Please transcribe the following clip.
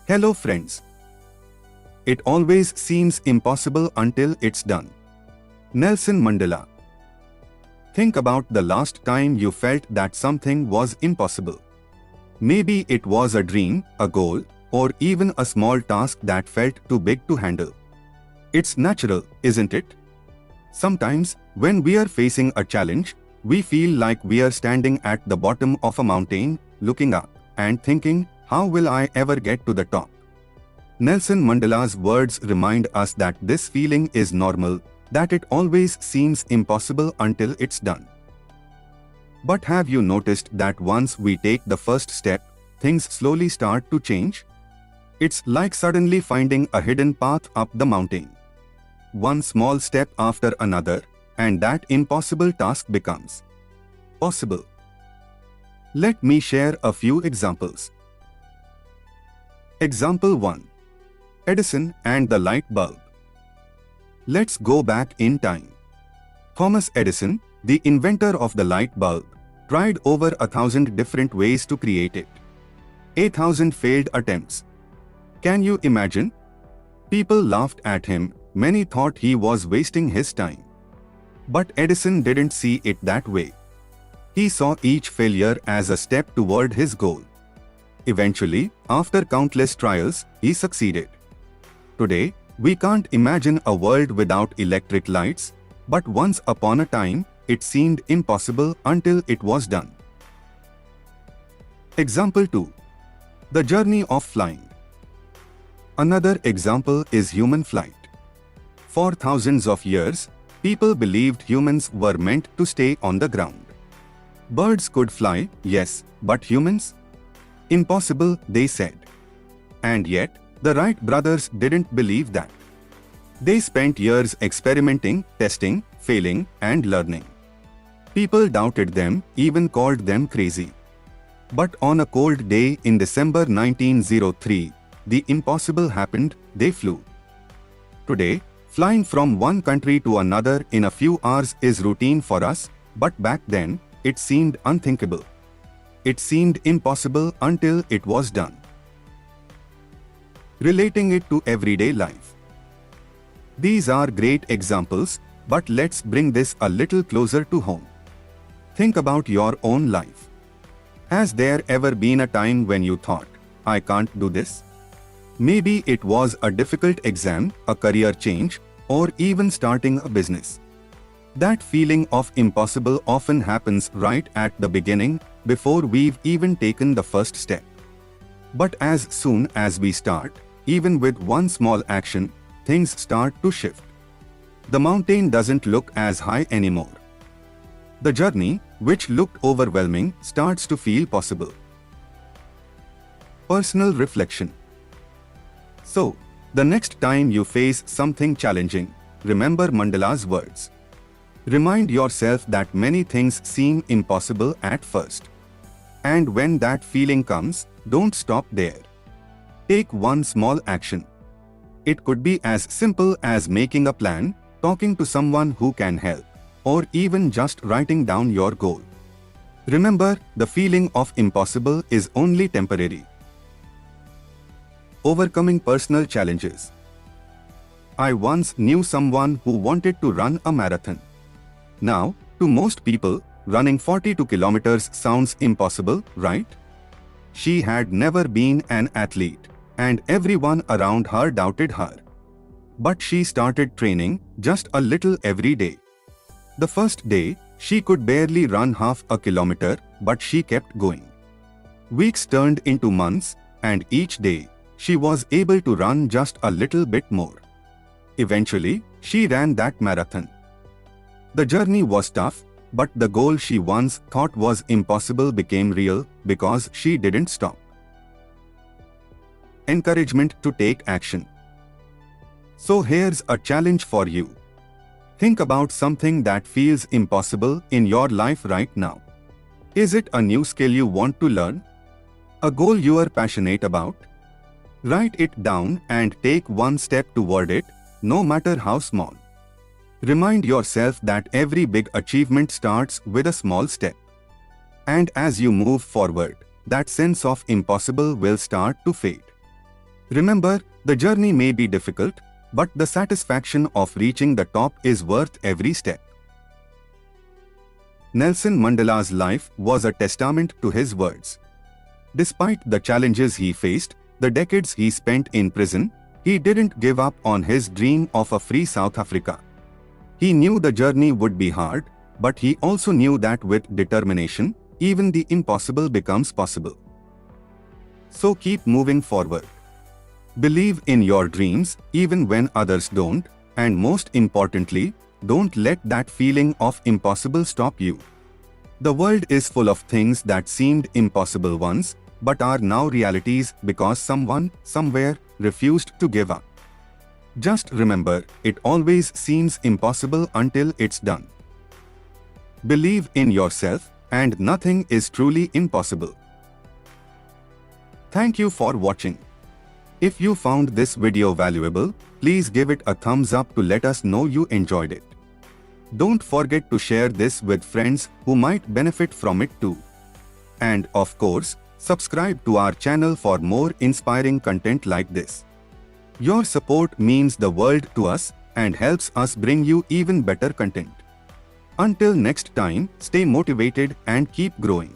Hello friends. It always seems impossible until it's done. Nelson Mandela. Think about the last time you felt that something was impossible. Maybe it was a dream, a goal, or even a small task that felt too big to handle. It's natural, isn't it? Sometimes, when we are facing a challenge, we feel like we are standing at the bottom of a mountain, looking up, and thinking, how will I ever get to the top? Nelson Mandela's words remind us that this feeling is normal, that it always seems impossible until it's done. But have you noticed that once we take the first step, things slowly start to change? It's like suddenly finding a hidden path up the mountain. One small step after another, and that impossible task becomes possible. Let me share a few examples. Example 1. Edison and the light bulb. Let's go back in time. Thomas Edison, the inventor of the light bulb, tried over 1,000 different ways to create it. 8,000 failed attempts. Can you imagine? People laughed at him, many thought he was wasting his time. But Edison didn't see it that way. He saw each failure as a step toward his goal. Eventually, after countless trials, he succeeded. Today, we can't imagine a world without electric lights, but once upon a time, it seemed impossible until it was done. Example 2. The journey of flying. Another example is human flight. For thousands of years, people believed humans were meant to stay on the ground. Birds could fly, yes, but humans? Impossible, they said. And yet, the Wright brothers didn't believe that. They spent years experimenting, testing, failing, and learning. People doubted them, even called them crazy. But on a cold day in December 1903, the impossible happened, they flew. Today, flying from one country to another in a few hours is routine for us, but back then, it seemed unthinkable. It seemed impossible until it was done. Relating it to everyday life. These are great examples, but let's bring this a little closer to home. Think about your own life. Has there ever been a time when you thought, I can't do this? Maybe it was a difficult exam, a career change, or even starting a business. That feeling of impossible often happens right at the beginning, before we've even taken the first step. But as soon as we start, even with one small action, things start to shift. The mountain doesn't look as high anymore. The journey, which looked overwhelming, starts to feel possible. Personal reflection. So, the next time you face something challenging, remember Mandela's words. Remind yourself that many things seem impossible at first. And when that feeling comes, don't stop there. Take one small action. It could be as simple as making a plan, talking to someone who can help, or even just writing down your goal. Remember, the feeling of impossible is only temporary. Overcoming personal challenges. I once knew someone who wanted to run a marathon. Now, to most people, running 42 kilometers sounds impossible, right? She had never been an athlete, and everyone around her doubted her. But she started training, just a little every day. The first day, she could barely run half a kilometer, but she kept going. Weeks turned into months, and each day, she was able to run just a little bit more. Eventually, she ran that marathon. The journey was tough, but the goal she once thought was impossible became real because she didn't stop. Encouragement to take action. So here's a challenge for you. Think about something that feels impossible in your life right now. Is it a new skill you want to learn? A goal you are passionate about? Write it down and take one step toward it, no matter how small. Remind yourself that every big achievement starts with a small step. And as you move forward, that sense of impossible will start to fade. Remember, the journey may be difficult, but the satisfaction of reaching the top is worth every step. Nelson Mandela's life was a testament to his words. Despite the challenges he faced, the decades he spent in prison, he didn't give up on his dream of a free South Africa. He knew the journey would be hard, but he also knew that with determination, even the impossible becomes possible. So keep moving forward. Believe in your dreams even when others don't, and most importantly, don't let that feeling of impossible stop you. The world is full of things that seemed impossible once, but are now realities because someone, somewhere, refused to give up. Just remember, it always seems impossible until it's done. Believe in yourself, and nothing is truly impossible. Thank you for watching. If you found this video valuable, please give it a thumbs up to let us know you enjoyed it. Don't forget to share this with friends who might benefit from it too. And of course, subscribe to our channel for more inspiring content like this. Your support means the world to us and helps us bring you even better content. Until next time, stay motivated and keep growing.